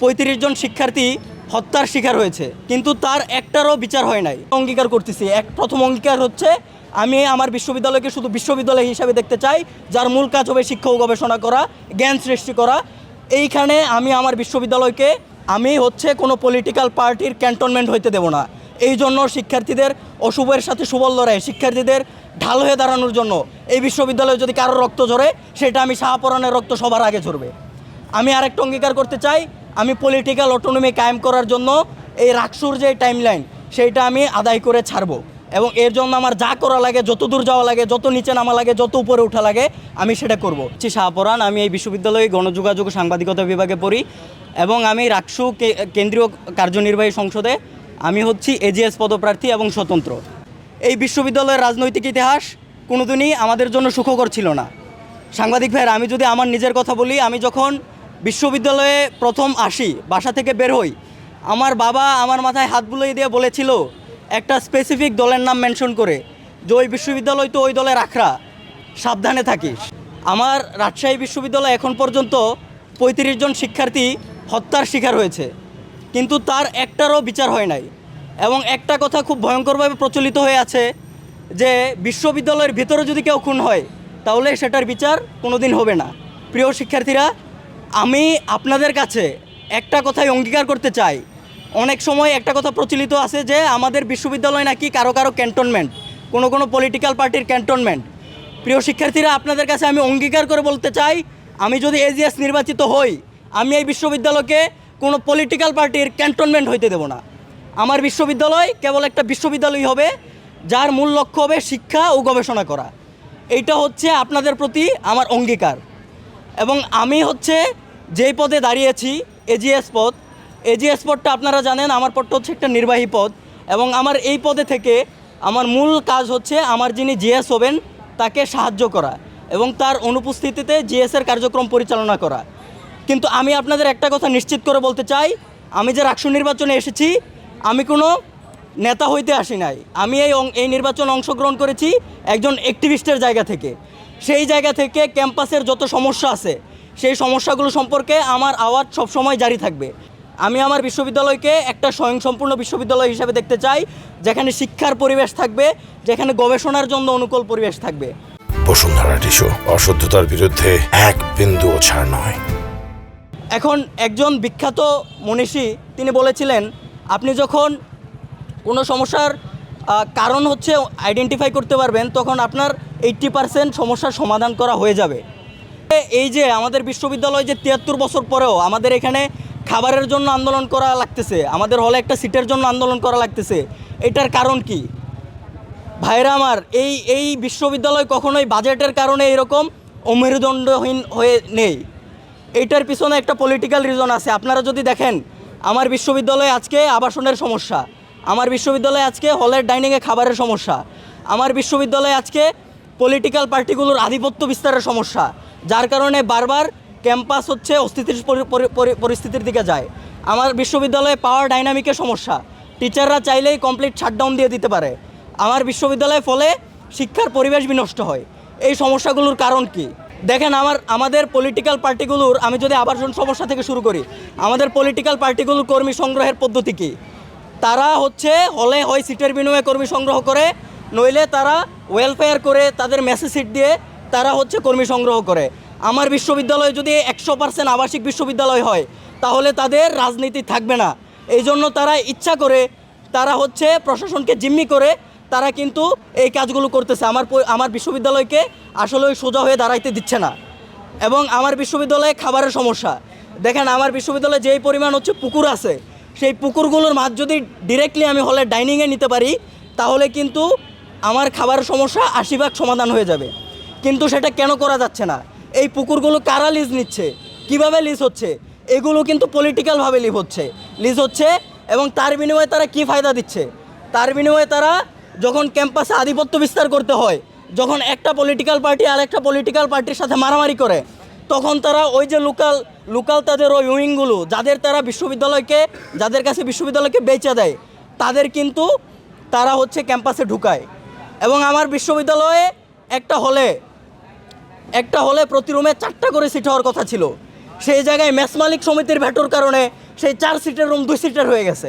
35 জন শিক্ষার্থী হত্যার শিকার হয়েছে, কিন্তু তার একটারও বিচার হয় নাই। অঙ্গীকার করতেছি, প্রথম অঙ্গীকার হচ্ছে আমি আমার বিশ্ববিদ্যালয়কে শুধু বিশ্ববিদ্যালয় হিসাবে দেখতে চাই, যার মূল কাজ হবে শিক্ষা ও গবেষণা করা, জ্ঞান সৃষ্টি করা। এইখানে আমি আমার বিশ্ববিদ্যালয়কে কোনো পলিটিক্যাল পার্টির ক্যান্টনমেন্ট হইতে দেব না। এই জন্য শিক্ষার্থীদের অশুভের সাথে সুবল লড়াই, শিক্ষার্থীদের ঢাল হয়ে দাঁড়ানোর জন্য এই বিশ্ববিদ্যালয়ে যদি কারোর রক্ত ঝরে, সেটা আমি শাহপরানের রক্ত সবার আগে ঝরবে। আমি আরেকটা অঙ্গীকার করতে চাই, আমি পলিটিক্যাল অটোনমি কায়েম করার জন্য এই রাকসুর যে টাইমলাইন, সেইটা আমি আদায় করে ছাড়বো, এবং এর জন্য আমার যা করা লাগে, যত দূর যাওয়া লাগে, যত নিচে নামা লাগে, যত উপরে ওঠা লাগে, আমি সেটা করব। শাহপরান, আমি এই বিশ্ববিদ্যালয়ে গণযোগাযোগ ও সাংবাদিকতা বিভাগে পড়ি, এবং আমি রাকসু কেন্দ্রীয় কার্যনির্বাহী সংসদে আমি এজিএস পদপ্রার্থী এবং স্বতন্ত্র। এই বিশ্ববিদ্যালয়ের রাজনৈতিক ইতিহাস কোনোদিনই আমাদের জন্য সুখকর ছিল না। সাংবাদিক ভাইয়েরা, আমি যদি আমার নিজের কথা বলি, আমি যখন বিশ্ববিদ্যালয়ে প্রথম আসি, বাসা থেকে বের হই, আমার বাবা আমার মাথায় হাত বুলিয়ে দিয়ে বলেছিল একটা স্পেসিফিক দলের নাম মেনশন করে, যে ওই বিশ্ববিদ্যালয় তো ওই দলের আখড়া, সাবধানে থাকিস। আমার রাজশাহী বিশ্ববিদ্যালয় এখন পর্যন্ত 35 জন শিক্ষার্থী হত্যার শিকার হয়েছে, কিন্তু তার একটারও বিচার হয় নাই। এবং একটা কথা খুব ভয়ঙ্করভাবে প্রচলিত হয়ে আছে যে বিশ্ববিদ্যালয়ের ভিতরে যদি কেউ খুন হয়, তাহলে সেটার বিচার কোনো দিন হবে না। প্রিয় শিক্ষার্থীরা, আমি আপনাদের কাছে একটা কথাই অঙ্গীকার করতে চাই। অনেক সময় একটা কথা প্রচলিত আছে যে আমাদের বিশ্ববিদ্যালয় নাকি কারো কারো ক্যান্টনমেন্ট, কোনো পলিটিক্যাল পার্টির ক্যান্টনমেন্ট। প্রিয় শিক্ষার্থীরা, আপনাদের কাছে আমি অঙ্গীকার করে বলতে চাই, আমি যদি এজিএস নির্বাচিত হই, আমি এই বিশ্ববিদ্যালয়কে কোনো পলিটিক্যাল পার্টির ক্যান্টনমেন্ট হইতে দেব না। আমার বিশ্ববিদ্যালয় কেবল একটা বিশ্ববিদ্যালয় হবে, যার মূল লক্ষ্য হবে শিক্ষা ও গবেষণা করা। এইটা আপনাদের প্রতি আমার অঙ্গীকার। এবং আমি যেই পদে দাঁড়িয়েছি, এজিএস পদটা আপনারা জানেন, আমার পদটা একটা নির্বাহী পদ, এবং আমার এই পদে থেকে আমার মূল কাজ আমার যিনি জিএস হবেন তাকে সাহায্য করা এবং তার অনুপস্থিতিতে জিএসের কার্যক্রম পরিচালনা করা। কিন্তু আমি আপনাদের একটা কথা নিশ্চিত করে বলতে চাই, আমি যে রাকসু নির্বাচনে এসেছি, আমি কোনো নেতা হইতে আসি নাই। আমি এই নির্বাচনে অংশগ্রহণ করেছি একজন অ্যাক্টিভিস্টের জায়গা থেকে। সেই জায়গা থেকে ক্যাম্পাসের যত সমস্যা আছে, সেই সমস্যাগুলো সম্পর্কে আমার আওয়াজ সবসময় জারি থাকবে। আমি আমার বিশ্ববিদ্যালয়কে একটা স্বয়ংসম্পূর্ণ বিশ্ববিদ্যালয় হিসেবে দেখতে চাই, যেখানে শিক্ষার পরিবেশ থাকবে, যেখানে গবেষণার জন্য অনুকূল পরিবেশ থাকবে। বসুন্ধরা টিস্যু, অশুদ্ধতার বিরুদ্ধে এক বিন্দুও ছাড় নয়। এখন একজন বিখ্যাত মনীষী তিনি বলেছিলেন, আপনি যখন কোনো সমস্যার কারণ আইডেন্টিফাই করতে পারবেন, তখন আপনার 80% সমস্যার সমাধান করা হয়ে যাবে। এই যে আমাদের বিশ্ববিদ্যালয় যে 73 বছর পরেও আমাদের এখানে খাবারের জন্য আন্দোলন করা লাগতেছে, আমাদের হলে একটা সিটের জন্য আন্দোলন করা লাগতেছে, এটার কারণ কি? ভাইরা আমার, এই বিশ্ববিদ্যালয় কখনোই বাজেটের কারণে এরকম অমেরুদণ্ডহীন হয়ে নেই। এইটার পিছনে একটা পলিটিক্যাল রিজন আছে। আপনারা যদি দেখেন, আমার বিশ্ববিদ্যালয়ে আজকে আবাসনের সমস্যা, আমার বিশ্ববিদ্যালয়ে আজকে হলের ডাইনিংয়ে খাবারের সমস্যা, আমার বিশ্ববিদ্যালয়ে আজকে পলিটিক্যাল পার্টিগুলোর আধিপত্য বিস্তারের সমস্যা, যার কারণে বারবার ক্যাম্পাস অস্থিতিশীল পরিস্থিতির দিকে যায়। আমার বিশ্ববিদ্যালয়ে পাওয়ার ডাইনামিকের সমস্যা, টিচাররা চাইলেই কমপ্লিট শাটডাউন দিয়ে দিতে পারে। আমার বিশ্ববিদ্যালয়ে ফলে শিক্ষার পরিবেশ বিনষ্ট হয়। এই সমস্যাগুলোর কারণ কি? দেখেন, আমাদের পলিটিক্যাল পার্টিগুলোর, আমি যদি আবাসন সমস্যা থেকে শুরু করি, আমাদের পলিটিক্যাল পার্টিগুলোর কর্মী সংগ্রহের পদ্ধতি কী? তারা হলে হয় সিটের বিনিময়ে কর্মী সংগ্রহ করে, নইলে তারা ওয়েলফেয়ার করে, তাদের মেসে সিট দিয়ে তারা কর্মী সংগ্রহ করে। আমার বিশ্ববিদ্যালয় যদি 100% আবাসিক বিশ্ববিদ্যালয় হয়, তাহলে তাদের রাজনীতি থাকবে না। এই জন্য তারা ইচ্ছা করে, তারা প্রশাসনকে জিম্মি করে তারা কিন্তু এই কাজগুলো করতেছে। আমার বিশ্ববিদ্যালয়কে আসলে সোজা হয়ে দাঁড়াইতে দিচ্ছে না। এবং আমার বিশ্ববিদ্যালয়ে খাবারের সমস্যা, দেখেন, আমার বিশ্ববিদ্যালয়ে যেই পরিমাণ পুকুর আছে, সেই পুকুরগুলোর মাছ যদি ডিরেক্টলি আমি হলে ডাইনিংয়ে নিতে পারি, তাহলে কিন্তু আমার খাবারের সমস্যা 80% সমাধান হয়ে যাবে। কিন্তু সেটা কেন করা যাচ্ছে না? এই পুকুরগুলো কারা লিজ নিচ্ছে, কিভাবে লিজ হচ্ছে, এগুলো কিন্তু পলিটিক্যালভাবে লিজ হচ্ছে। এবং তার বিনিময়ে তারা কি ফায়দা দিচ্ছে? তার বিনিময়ে তারা যখন ক্যাম্পাসে আধিপত্য বিস্তার করতে হয়, যখন একটা পলিটিক্যাল পার্টি আর একটা পলিটিক্যাল পার্টির সাথে মারামারি করে, তখন তারা ওই যে লোকাল তাদের ওই উইংগুলো, যাদের কাছে বিশ্ববিদ্যালয়কে বেচে দেয়, তাদের কিন্তু তারা ক্যাম্পাসে ঢুকায়। এবং আমার বিশ্ববিদ্যালয়ে একটা হলে প্রতি রুমে 4টা করে সিট হওয়ার কথা ছিল। সেই জায়গায় মেস মালিক সমিতির ভেটোর কারণে সেই 4 সিটের রুম 2 সিটার হয়ে গেছে।